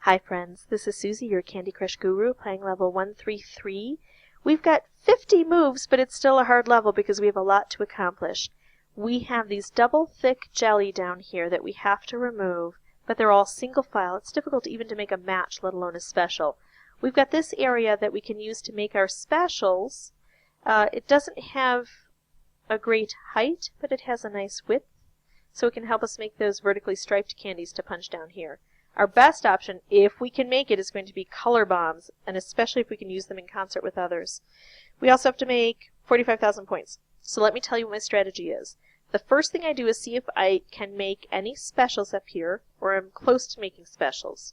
Hi friends, this is Susie, your Candy Crush guru, playing level 133. We've got 50 moves, but it's still a hard level because we have a lot to accomplish. We have these double thick jelly down here that we have to remove, but they're all single file. It's difficult even to make a match, let alone a special. We've got this area that we can use to make our specials. It doesn't have a great height, but it has a nice width, so it can help us make those vertically striped candies to punch down here. Our best option, if we can make it, is going to be color bombs, and especially if we can use them in concert with others. We also have to make 45,000 points. So let me tell you what my strategy is. The first thing I do is see if I can make any specials up here, or I'm close to making specials.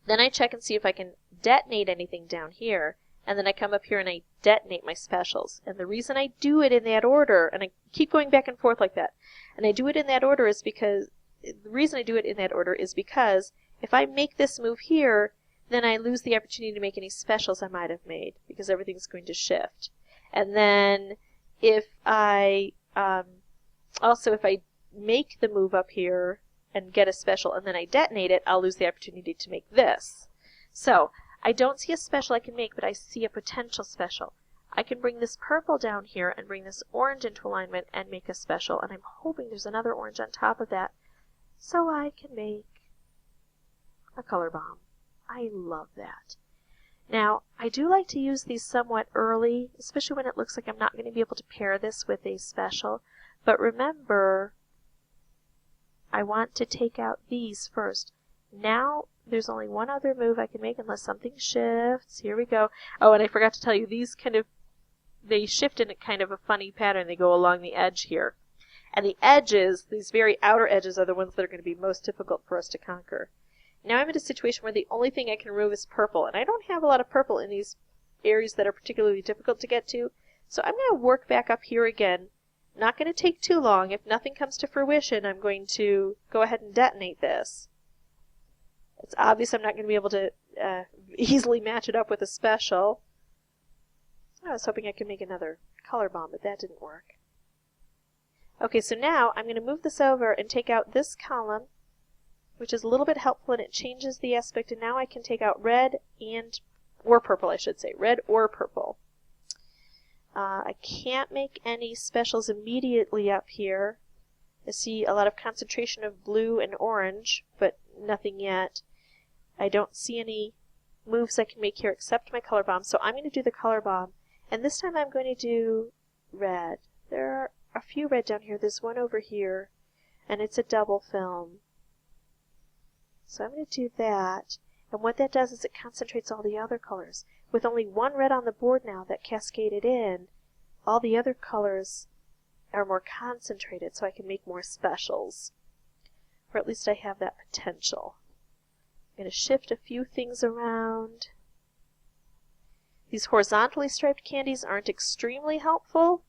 Then I check and see if I can detonate anything down here, and then I come up here and I detonate my specials. And the reason I do it in that order, and I keep going back and forth like that, and I do it in that order is because the reason I do it in that order is because if I make this move here, then I lose the opportunity to make any specials I might have made because everything's going to shift. And then if I if I make the move up here and get a special and then I detonate it, I'll lose the opportunity to make this. So I don't see a special I can make, but I see a potential special. I can bring this purple down here and bring this orange into alignment and make a special, and I'm hoping there's another orange on top of that, so I can make a color bomb. I love that. Now, I do like to use these somewhat early, especially when it looks like I'm not going to be able to pair this with a special. But remember, I want to take out these first. Now, there's only one other move I can make unless something shifts. Here we go. Oh, and I forgot to tell you, these they shift in a kind of a funny pattern. They go along the edge here. And the edges, these very outer edges, are the ones that are going to be most difficult for us to conquer. Now I'm in a situation where the only thing I can remove is purple, and I don't have a lot of purple in these areas that are particularly difficult to get to, so I'm going to work back up here again. Not going to take too long. If nothing comes to fruition, I'm going to go ahead and detonate this. It's obvious I'm not going to be able to easily match it up with a special. I was hoping I could make another color bomb, but that didn't work. Okay, so now I'm going to move this over and take out this column, which is a little bit helpful, and it changes the aspect, and now I can take out red or purple, I should say, red or purple. I can't make any specials immediately up here. I see a lot of concentration of blue and orange, but nothing yet. I don't see any moves I can make here except my color bomb, so I'm going to do the color bomb, and this time I'm going to do red. There are a few red down here. There's one over here, and it's a double film. So I'm going to do that, and what that does is it concentrates all the other colors. With only one red on the board now that cascaded in, all the other colors are more concentrated, so I can make more specials. Or at least I have that potential. I'm going to shift a few things around. These horizontally striped candies aren't extremely helpful,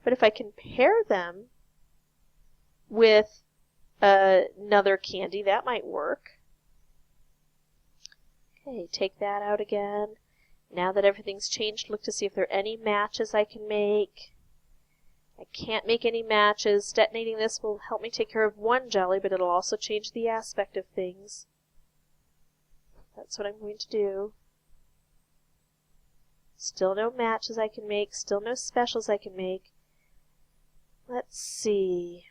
but if I can pair them with another candy, that might work. Okay, take that out again. Now that everything's changed, look to see if there are any matches I can make. I can't make any matches. Detonating this will help me take care of one jelly, but it'll also change the aspect of things. That's what I'm going to do. Still no matches I can make. Still no specials I can make. Let's see.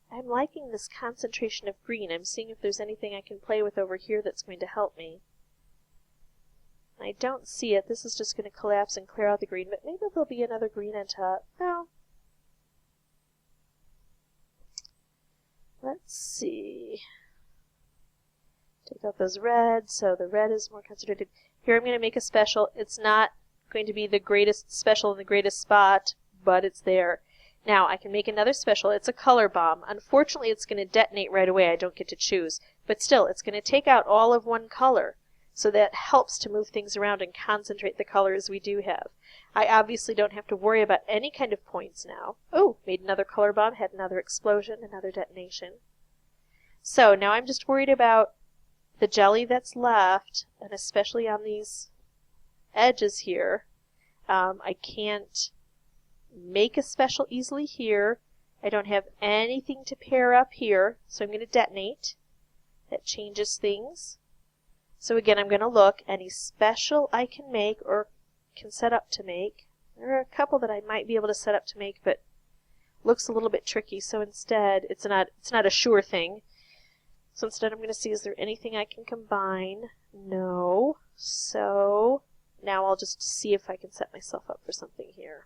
I'm liking this concentration of green. I'm seeing if there's anything I can play with over here that's going to help me. I don't see it. This is just going to collapse and clear out the green, but maybe there'll be another green on top. No. Let's see. Take out those reds, so the red is more concentrated. Here I'm going to make a special. It's not going to be the greatest special in the greatest spot, but it's there. Now I can make another special. It's a color bomb. Unfortunately, it's going to detonate right away. I don't get to choose. But still, it's going to take out all of one color. So that helps to move things around and concentrate the colors we do have. I obviously don't have to worry about any kind of points now. Oh, made another color bomb, had another explosion, another detonation. So now I'm just worried about the jelly that's left, and especially on these edges here. I can't make a special easily here. I don't have anything to pair up here, so I'm going to detonate. That changes things. So again, I'm going to look any special I can make or can set up to make. There are a couple that I might be able to set up to make, but looks a little bit tricky. So instead, it's not a sure thing. So instead, I'm going to see, is there anything I can combine? No. So now I'll just see if I can set myself up for something here.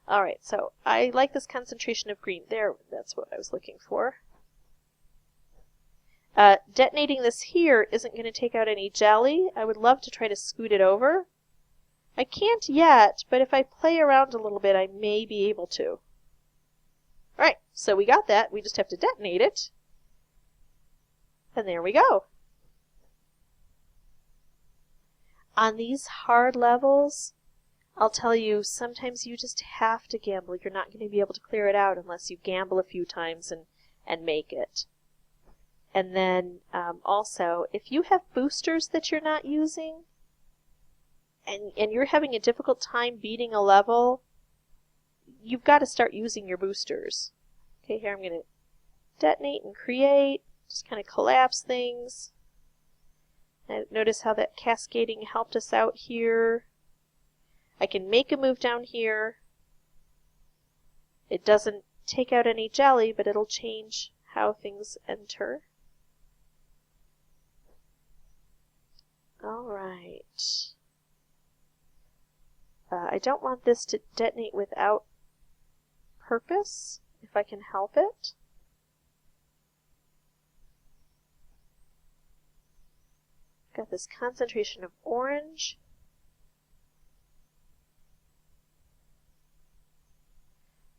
All right, so I like this concentration of green. There, that's what I was looking for. Detonating this here isn't going to take out any jelly. I would love to try to scoot it over. I can't yet, but if I play around a little bit, I may be able to. Alright, so we got that. We just have to detonate it. And there we go. On these hard levels, I'll tell you, sometimes you just have to gamble. You're not going to be able to clear it out unless you gamble a few times and make it. And then also, if you have boosters that you're not using, and you're having a difficult time beating a level, you've got to start using your boosters. Okay, here I'm going to detonate and create, just kind of collapse things. And notice how that cascading helped us out here. I can make a move down here. It doesn't take out any jelly, but it'll change how things enter. All right. I don't want this to detonate without purpose, if I can help it. Got this concentration of orange.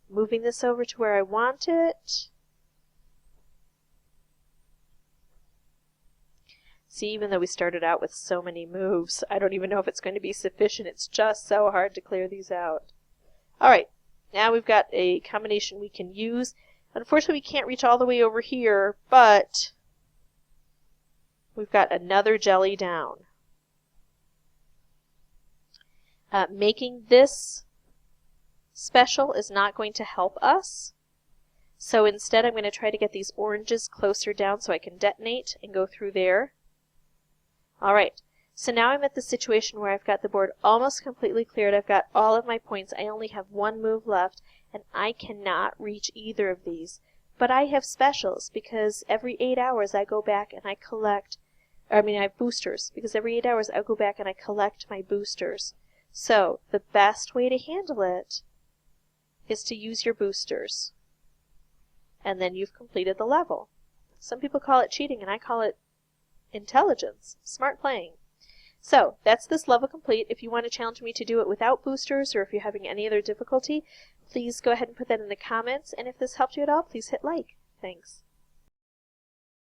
Moving this over to where I want it. See, even though we started out with so many moves, I don't even know if it's going to be sufficient. It's just so hard to clear these out. Alright, now we've got a combination we can use. Unfortunately, we can't reach all the way over here, but we've got another jelly down. Making this special is not going to help us. So instead, I'm going to try to get these oranges closer down so I can detonate and go through there. Alright, so now I'm at the situation where I've got the board almost completely cleared. I've got all of my points. I only have one move left, and I cannot reach either of these. But I have specials, because every 8 hours I go back and I collect, I have boosters, because every 8 hours I go back and I collect my boosters. So, the best way to handle it is to use your boosters. And then you've completed the level. Some people call it cheating, and I call it intelligence, smart playing. So that's this level complete. If you want to challenge me to do it without boosters, or if you're having any other difficulty, please go ahead and put that in the comments. And if this helped you at all, please hit like. Thanks.